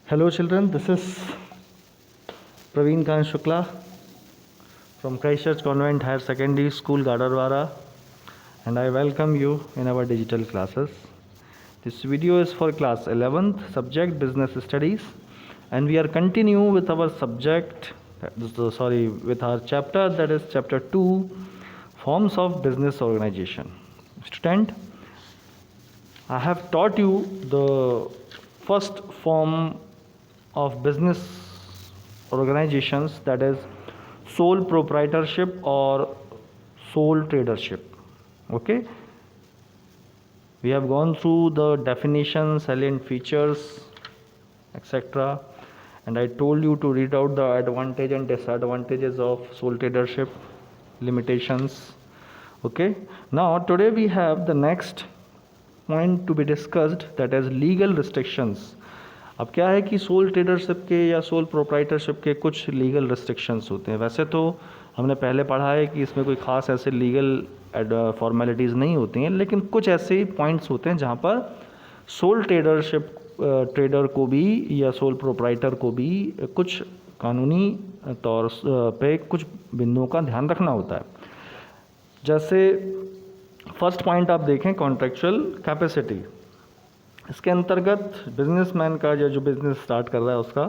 Hello children, this is Praveen Khan Shukla from Christchurch Convent Higher Secondary School, Gadarwara, and I welcome you in our digital classes. This video is for class 11th, subject business studies, and we are continuing with our subject, with our chapter, that is chapter 2, forms of business organization. Student, I have taught you the first form of business organizations, that is sole proprietorship or sole tradership. Okay, we have gone through the definition, salient features, etc., and I told you to read out the advantage and disadvantages of sole tradership, limitations. Okay, now today we have the next point to be discussed, that is legal restrictions. अब क्या है कि soul tradership के या sole proprietorship के कुछ legal restrictions होते हैं। वैसे तो हमने पहले पढ़ा है कि इसमें कोई ख़ास ऐसे लीगल फॉर्मेलिटीज़ नहीं होती हैं, लेकिन कुछ ऐसे पॉइंट्स होते हैं जहाँ पर सोल ट्रेडरशिप ट्रेडर को भी या सोल प्रोप्राइटर को भी कुछ कानूनी तौर पे कुछ बिंदुओं का ध्यान रखना होता है। जैसे फर्स्ट पॉइंट आप देखें, कॉन्ट्रेक्चुअल कैपेसिटी। इसके अंतर्गत बिजनेसमैन का या जो बिजनेस स्टार्ट कर रहा है उसका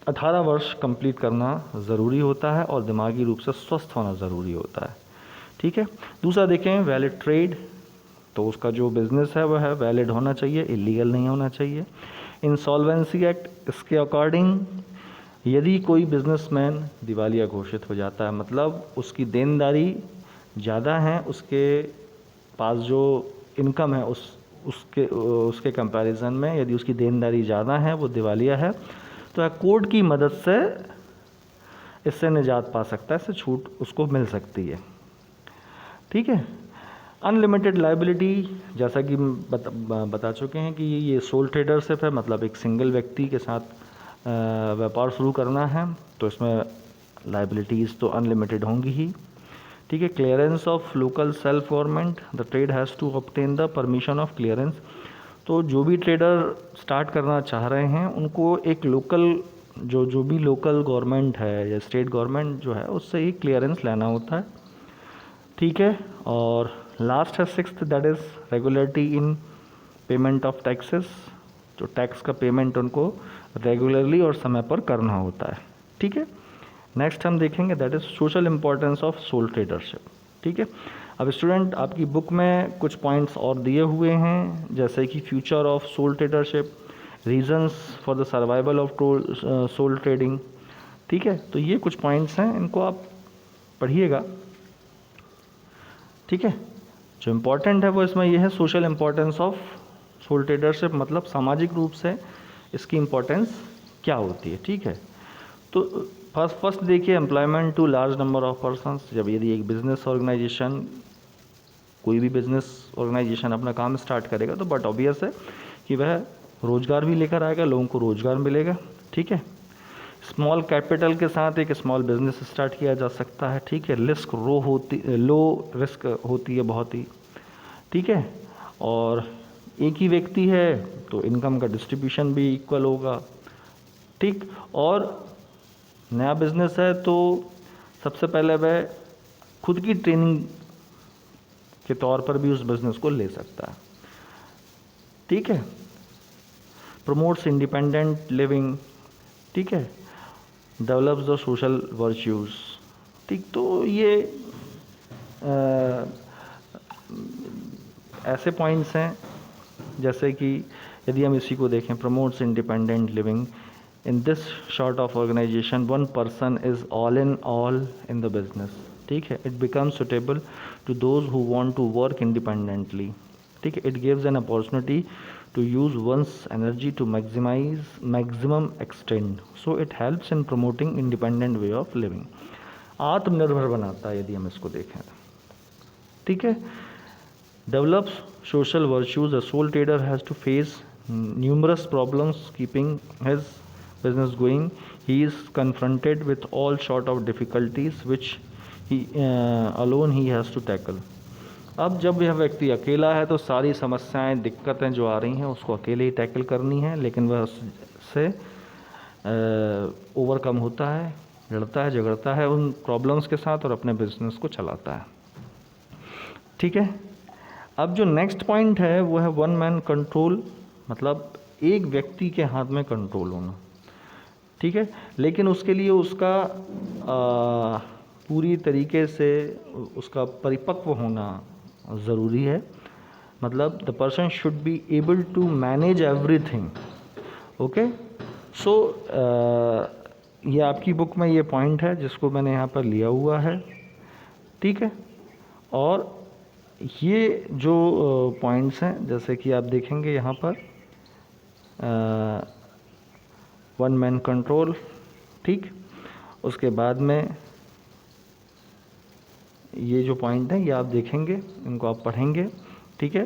18 वर्ष कंप्लीट करना ज़रूरी होता है और दिमागी रूप से स्वस्थ होना ज़रूरी होता है। ठीक है। दूसरा देखें, वैलिड ट्रेड, तो उसका जो बिज़नेस है वह है वैलिड होना चाहिए, इलीगल नहीं होना चाहिए। इंसॉल्वेंसी एक्ट, इसके अकॉर्डिंग यदि कोई बिजनेसमैन दिवालिया घोषित हो जाता है, मतलब उसकी देनदारी ज़्यादा है, उसके पास जो इनकम है उसके कंपैरिजन में यदि उसकी देनदारी ज़्यादा है, वो दिवालिया है, तो कोर्ट की मदद से इससे निजात पा सकता है, इससे छूट उसको मिल सकती है। ठीक है। अनलिमिटेड लायबिलिटी, जैसा कि बता चुके हैं कि ये सोल ट्रेडरशिप है, मतलब एक सिंगल व्यक्ति के साथ व्यापार शुरू करना है, तो इसमें लायबिलिटीज़ तो अनलिमिटेड होंगी ही। ठीक है। Clearance of local self government, the trade has to obtain the permission of clearance. तो जो भी ट्रेडर स्टार्ट करना चाह रहे हैं उनको एक लोकल जो भी लोकल गवर्नमेंट है या स्टेट गवर्नमेंट जो है उससे ही क्लियरेंस लेना होता है। ठीक है। और लास्ट है sixth, that is regularity in payment of taxes. जो टैक्स का पेमेंट उनको रेगुलरली और समय पर करना होता है। ठीक है। नेक्स्ट हम देखेंगे, that is social importance of sole tradership. ठीक है। अब स्टूडेंट, आपकी बुक में कुछ पॉइंट्स और दिए हुए हैं, जैसे कि future of sole tradership, reasons for the survival of sole trading. ठीक है। तो ये कुछ पॉइंट्स हैं, इनको आप पढ़िएगा। ठीक है। जो इम्पोर्टेंट है वो इसमें यह है, social importance of sole tradership, मतलब सामाजिक रूप से इसकी इम्पोर्टेंस क्या होती है। ठीक है। तो फर्स्ट देखिए, employment to large number of persons. जब यदि एक बिजनेस ऑर्गेनाइजेशन, कोई भी बिजनेस ऑर्गेनाइजेशन अपना काम स्टार्ट करेगा, तो बट ऑब्वियस है कि वह रोज़गार भी लेकर आएगा, लोगों को रोज़गार मिलेगा। ठीक है। स्मॉल कैपिटल के साथ एक स्मॉल बिजनेस स्टार्ट किया जा सकता है। ठीक है। लो रिस्क होती है बहुत ही। ठीक है। और एक ही व्यक्ति है तो इनकम का डिस्ट्रीब्यूशन भी इक्वल होगा। ठीक। और नया बिजनेस है तो सबसे पहले वह खुद की ट्रेनिंग के तौर पर भी उस बिजनेस को ले सकता है। ठीक है। Promotes independent living. ठीक है। Develops the social virtues. ठीक। तो ये ऐसे पॉइंट्स हैं, जैसे कि यदि हम इसी को देखें, promotes independent living. In this sort of organization, one person is all in the business. ठीक है। It becomes suitable to those who want to work independently. ठीक है। It gives an opportunity to use one's energy to maximum extent. So it helps in promoting independent way of living. आत्मनिर्भर बनाता है यदि हम इसको देखें। ठीक है। Develops social virtues. A sole trader has to face numerous problems keeping his business going. He is confronted with all sort of difficulties which he alone has to tackle. अब जब यह व्यक्ति अकेला है तो सारी समस्याएं, दिक्कतें जो आ रही हैं उसको अकेले ही टैकल करनी है, लेकिन वह उससे ओवरकम होता है, लड़ता है, झगड़ता है उन प्रॉब्लम्स के साथ और अपने बिजनेस को चलाता है। ठीक है। अब जो नेक्स्ट पॉइंट है वो है वन मैन कंट्रोल, मतलब एक व्यक्ति के हाथ में कंट्रोल होना। ठीक है, लेकिन उसके लिए उसका पूरी तरीके से उसका परिपक्व होना ज़रूरी है। मतलब the person should be able to manage everything. Okay, so ये आपकी बुक में ये पॉइंट है जिसको मैंने यहाँ पर लिया हुआ है। ठीक है, और ये जो पॉइंट्स हैं जैसे कि आप देखेंगे यहाँ पर वन मैन कंट्रोल, ठीक, उसके बाद में ये जो पॉइंट हैं ये आप देखेंगे, इनको आप पढ़ेंगे। ठीक है,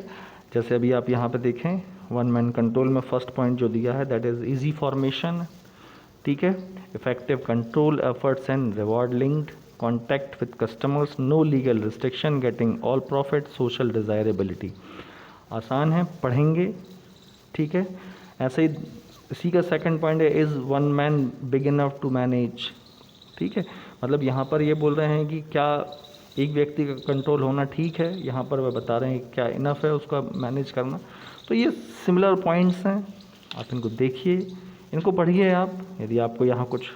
जैसे अभी आप यहाँ पे देखें वन मैन कंट्रोल में फर्स्ट पॉइंट जो दिया है दैट इज़ इजी फॉर्मेशन। ठीक है, effective control efforts and reward linked, contact with customers, no legal restriction, getting all profit, social desirability. आसान है, पढ़ेंगे। ठीक है, ऐसे ही इसी का सेकंड पॉइंट है is one man big enough to manage. ठीक है, मतलब यहाँ पर ये बोल रहे हैं कि क्या एक व्यक्ति का कंट्रोल होना ठीक है, यहाँ पर वह बता रहे हैं क्या इनफ है उसका मैनेज करना। तो ये सिमिलर पॉइंट्स हैं, आप इनको देखिए, इनको पढ़िए आप। यदि आपको यहाँ कुछ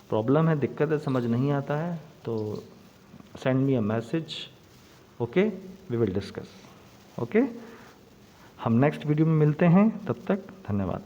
प्रॉब्लम है, दिक्कत है, समझ नहीं आता है तो send me a message. Okay, we will discuss. Okay, हम नेक्स्ट वीडियो में मिलते हैं, तब तक धन्यवाद।